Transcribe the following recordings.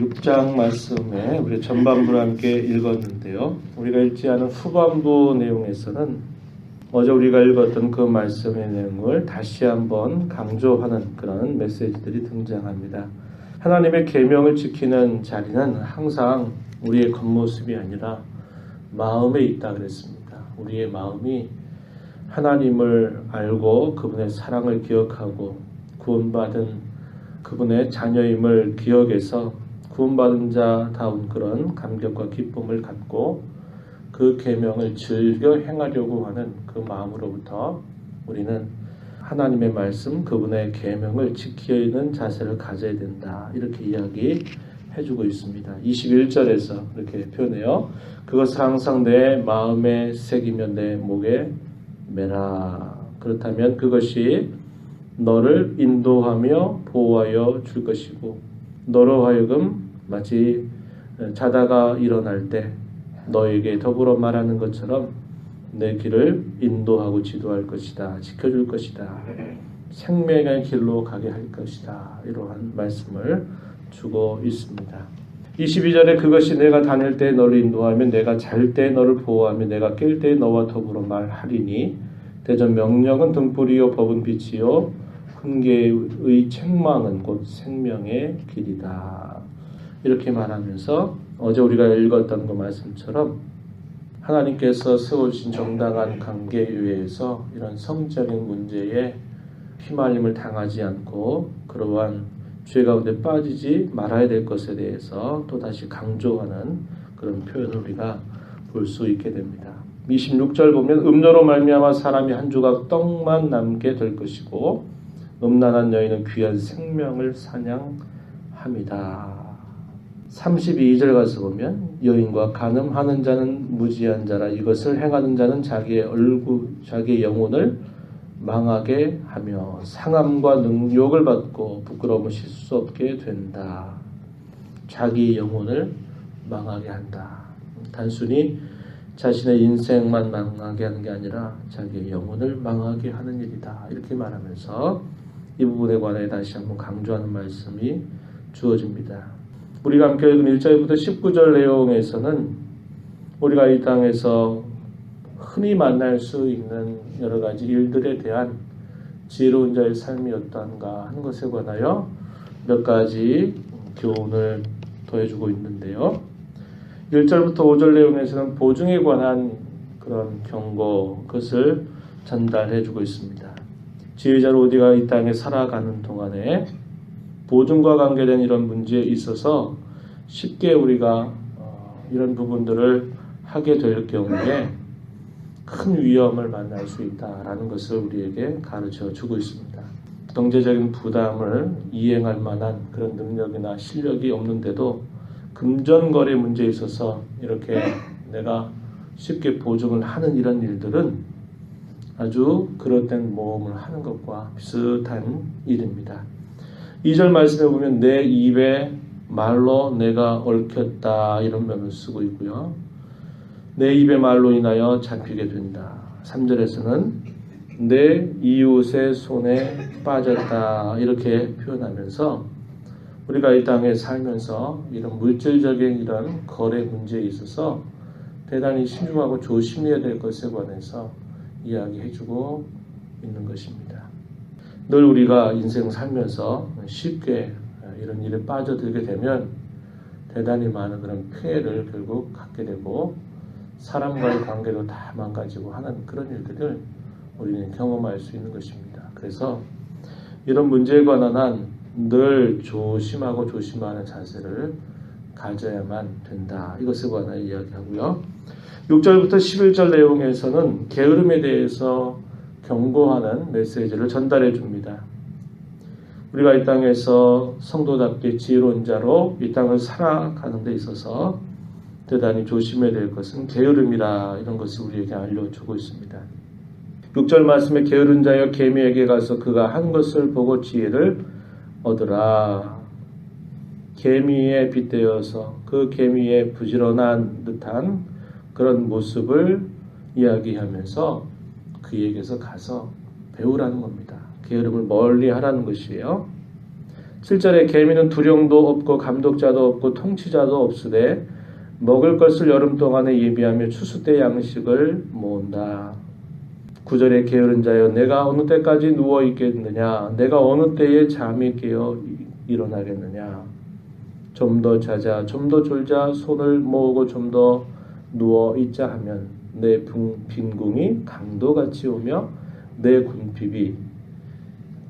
6장 말씀에 우리 전반부를 함께 읽었는데요. 우리가 읽지 않은 후반부 내용에서는 어제 우리가 읽었던 그 말씀의 내용을 다시 한번 강조하는 그런 메시지들이 등장합니다. 하나님의 계명을 지키는 자리는 항상 우리의 겉모습이 아니라 마음에 있다 그랬습니다. 우리의 마음이 하나님을 알고 그분의 사랑을 기억하고 구원받은 그분의 자녀임을 기억해서 구원받은 자다운 그런 감격과 기쁨을 갖고 그 계명을 즐겨 행하려고 하는 그 마음으로부터 우리는 하나님의 말씀, 그분의 계명을 지키는 자세를 가져야 된다. 이렇게 이야기해주고 있습니다. 21절에서 이렇게 표현해요. 그것을 항상 내 마음에 새기며 내 목에 매라. 그렇다면 그것이 너를 인도하며 보호하여 줄 것이고 너로 하여금 마치 자다가 일어날 때 너에게 더불어 말하는 것처럼 내 길을 인도하고 지도할 것이다. 지켜줄 것이다. 생명의 길로 가게 할 것이다. 이러한 말씀을 주고 있습니다. 22절에 그것이 내가 다닐 때 너를 인도하며 내가 잘 때 너를 보호하며 내가 깰 때 너와 더불어 말하리니 대전 명령은 등불이요 법은 빛이요 훈계의 책망은 곧 생명의 길이다. 이렇게 말하면서 어제 우리가 읽었던 그 말씀처럼 하나님께서 세워주신 정당한 관계에 의해서 이런 성적인 문제에 휘말림을 당하지 않고 그러한 죄 가운데 빠지지 말아야 될 것에 대해서 또다시 강조하는 그런 표현을 우리가 볼 수 있게 됩니다. 26절 보면 음료로 말미암아 사람이 한 조각 떡만 남게 될 것이고 음란한 여인은 귀한 생명을 사냥합니다. 32절 가서 보면 여인과 간음하는 자는 무지한 자라 이것을 행하는 자는 자기의 영혼을 망하게 하며 상함과 능욕을 받고 부끄러움을 실 수 없게 된다. 자기 영혼을 망하게 한다. 단순히 자신의 인생만 망하게 하는 게 아니라 자기의 영혼을 망하게 하는 일이다. 이렇게 말하면서 이 부분에 관해 다시 한번 강조하는 말씀이 주어집니다. 우리가 함께 읽은 1절부터 19절 내용에서는 우리가 이 땅에서 흔히 만날 수 있는 여러 가지 일들에 대한 지혜로운 자의 삶이 어떤가 하는 것에 관하여 몇 가지 교훈을 더해주고 있는데요. 1절부터 5절 내용에서는 보증에 관한 그런 경고, 그것을 전달해주고 있습니다. 지혜자로 우리가 이 땅에 살아가는 동안에 보증과 관계된 이런 문제에 있어서 쉽게 우리가 이런 부분들을 하게 될 경우에 큰 위험을 만날 수 있다라는 것을 우리에게 가르쳐 주고 있습니다. 경제적인 부담을 이행할 만한 그런 능력이나 실력이 없는데도 금전거래 문제에 있어서 이렇게 내가 쉽게 보증을 하는 이런 일들은 아주 그릇된 모험을 하는 것과 비슷한 일입니다. 2절 말씀에 보면 내 입에 말로 내가 얽혔다 이런 면을 쓰고 있고요. 내 입의 말로 인하여 잡히게 된다. 3절에서는 내 이웃의 손에 빠졌다 이렇게 표현하면서 우리가 이 땅에 살면서 이런 물질적인 이런 거래 문제에 있어서 대단히 신중하고 조심해야 될 것에 관해서 이야기해주고 있는 것입니다. 늘 우리가 인생 살면서 쉽게 이런 일에 빠져들게 되면 대단히 많은 그런 피해를 결국 갖게 되고 사람과의 관계도 다 망가지고 하는 그런 일들을 우리는 경험할 수 있는 것입니다. 그래서 이런 문제에 관한 한 늘 조심하고 조심하는 자세를 가져야만 된다. 이것에 관하여 이야기하고요. 6절부터 11절 내용에서는 게으름에 대해서 경고하는 메시지를 전달해 줍니다. 우리가 이 땅에서 성도답게 지혜로운 자로 이 땅을 살아가는 데 있어서 대단히 조심해야 될 것은 게으름이다. 이런 것을 우리에게 알려주고 있습니다. 6절 말씀에 게으른 자여 계미에게 가서 그가 한 것을 보고 지혜를 얻으라. 계미에 빗대어서 그 계미의 부지런한 듯한 그런 모습을 이야기하면서 그에게서 가서 배우라는 겁니다. 게으름을 멀리 하라는 것이에요. 7절에 계민은 두령도 없고 감독자도 없고 통치자도 없으되 먹을 것을 여름 동안에 예비하며 추수 때 양식을 모은다. 9절에 게으른 자여 내가 어느 때까지 누워 있겠느냐, 내가 어느 때에 잠이 깨어 일어나겠느냐. 좀 더 자자, 좀 더 졸자, 손을 모으고 좀 더 누워 있자 하면 내 빈궁이 강도같이 오며 내 군핍이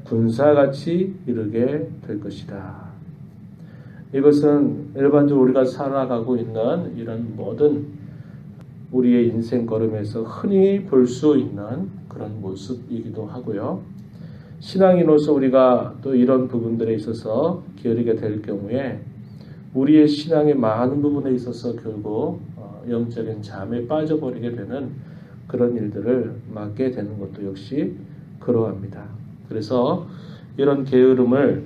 군사같이 이르게 될 것이다. 이것은 일반적으로 우리가 살아가고 있는 이런 모든 우리의 인생 걸음에서 흔히 볼 수 있는 그런 모습이기도 하고요. 신앙인으로서 우리가 또 이런 부분들에 있어서 게으르게 될 경우에 우리의 신앙의 많은 부분에 있어서 결국 영적인 잠에 빠져버리게 되는 그런 일들을 맞게 되는 것도 역시 그러합니다. 그래서 이런 게으름을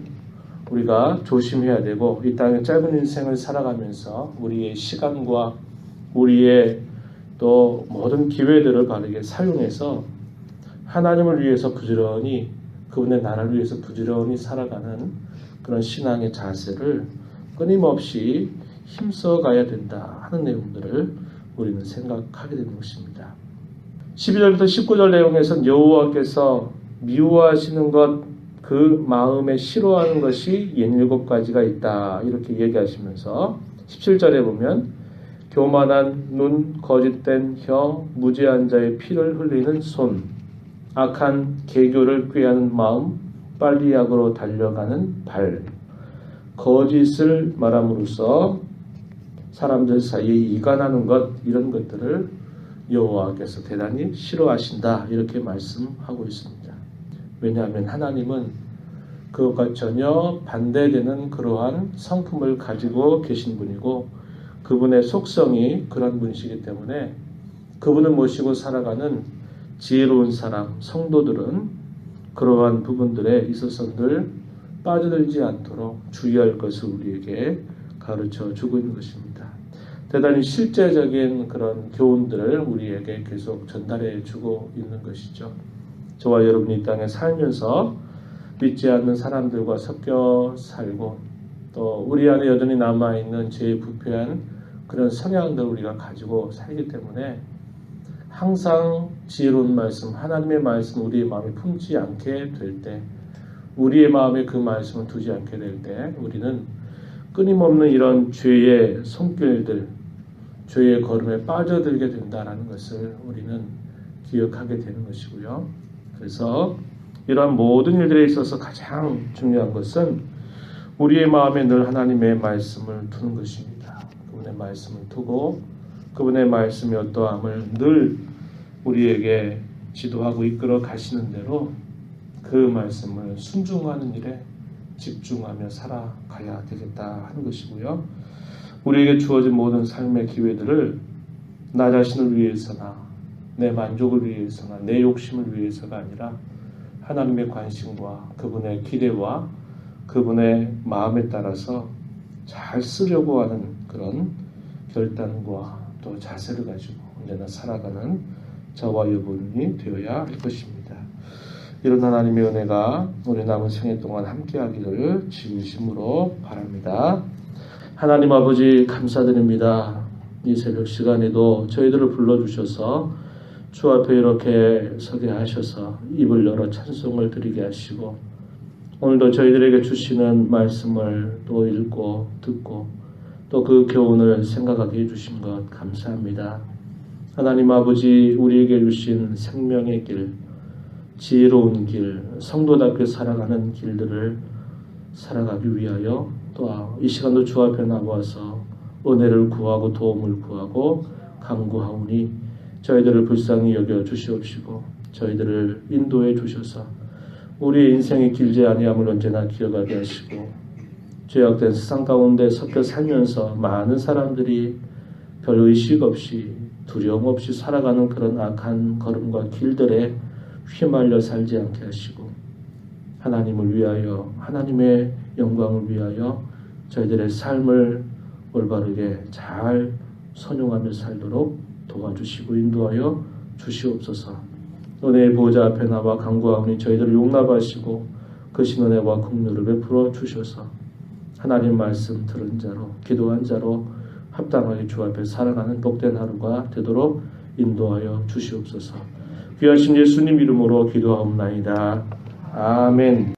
우리가 조심해야 되고, 이 땅의 짧은 인생을 살아가면서 우리의 시간과 우리의 또 모든 기회들을 바르게 사용해서 하나님을 위해서 부지런히, 그분의 나라를 위해서 부지런히 살아가는 그런 신앙의 자세를 끊임없이 힘써가야 된다 하는 내용들을 우리는 생각하게 되는 것입니다. 12절부터 19절 내용에서는 여호와께서 미워하시는 것, 그 마음에 싫어하는 것이 67가지가 있다 이렇게 얘기하시면서 17절에 보면 교만한 눈, 거짓된 혀, 무지한 자의 피를 흘리는 손, 악한 계교를 꾀하는 마음, 빨리 악으로 달려가는 발, 거짓을 말함으로써 사람들 사이에 이간하는 것, 이런 것들을 여호와께서 대단히 싫어하신다 이렇게 말씀하고 있습니다. 왜냐하면 하나님은 그것과 전혀 반대되는 그러한 성품을 가지고 계신 분이고 그분의 속성이 그런 분이시기 때문에 그분을 모시고 살아가는 지혜로운 사람, 성도들은 그러한 부분들에 있어서 늘 빠져들지 않도록 주의할 것을 우리에게 가르쳐 주고 있는 것입니다. 대단히 실제적인 그런 교훈들을 우리에게 계속 전달해 주고 있는 것이죠. 저와 여러분이 이 땅에 살면서 믿지 않는 사람들과 섞여 살고 또 우리 안에 여전히 남아있는 죄의 부패한 그런 성향들을 우리가 가지고 살기 때문에 항상 지혜로운 말씀, 하나님의 말씀 우리의 마음에 품지 않게 될 때, 우리의 마음에 그 말씀을 두지 않게 될 때 우리는 끊임없는 이런 죄의 손길들, 죄의 걸음에 빠져들게 된다는 것을 우리는 기억하게 되는 것이고요. 그래서 이러한 모든 일들에 있어서 가장 중요한 것은 우리의 마음에 늘 하나님의 말씀을 두는 것입니다. 그분의 말씀을 두고 그분의 말씀의 어떠함을 늘 우리에게 지도하고 이끌어 가시는 대로 그 말씀을 순종하는 일에 집중하며 살아가야 되겠다 하는 것이고요. 우리에게 주어진 모든 삶의 기회들을 나 자신을 위해서나 내 만족을 위해서나 내 욕심을 위해서가 아니라 하나님의 관심과 그분의 기대와 그분의 마음에 따라서 잘 쓰려고 하는 그런 결단과 또 자세를 가지고 언제나 살아가는 저와 여러분이 되어야 할 것입니다. 이런 하나님의 은혜가 우리 남은 생애 동안 함께하기를 진심으로 바랍니다. 하나님 아버지 감사드립니다. 이 새벽 시간에도 저희들을 불러주셔서 주 앞에 이렇게 서게 하셔서 입을 열어 찬송을 드리게 하시고 오늘도 저희들에게 주시는 말씀을 또 읽고 듣고 또 그 교훈을 생각하게 해주신 것 감사합니다. 하나님 아버지 우리에게 주신 생명의 길, 지혜로운 길, 성도답게 살아가는 길들을 살아가기 위하여 또 이 시간도 주 앞에 나와서 은혜를 구하고 도움을 구하고 간구하오니 저희들을 불쌍히 여겨 주시옵시고 저희들을 인도해 주셔서 우리의 인생이 길지 아니함을 언제나 기억하게 하시고 죄악된 세상 가운데 섞여 살면서 많은 사람들이 별 의식 없이 두려움 없이 살아가는 그런 악한 걸음과 길들에 휘말려 살지 않게 하시고 하나님을 위하여 하나님의 영광을 위하여 저희들의 삶을 올바르게 잘 선용하며 살도록 도와주시고 인도하여 주시옵소서. 은혜의 보좌 앞에 나와 간구하오니 저희들을 용납하시고 그 신은혜와 긍휼을 베풀어 주셔서 하나님 말씀 들은 자로 기도한 자로 합당하게 주 앞에 살아가는 복된 하루가 되도록 인도하여 주시옵소서. 귀하신 예수님 이름으로 기도하옵나이다. 아멘.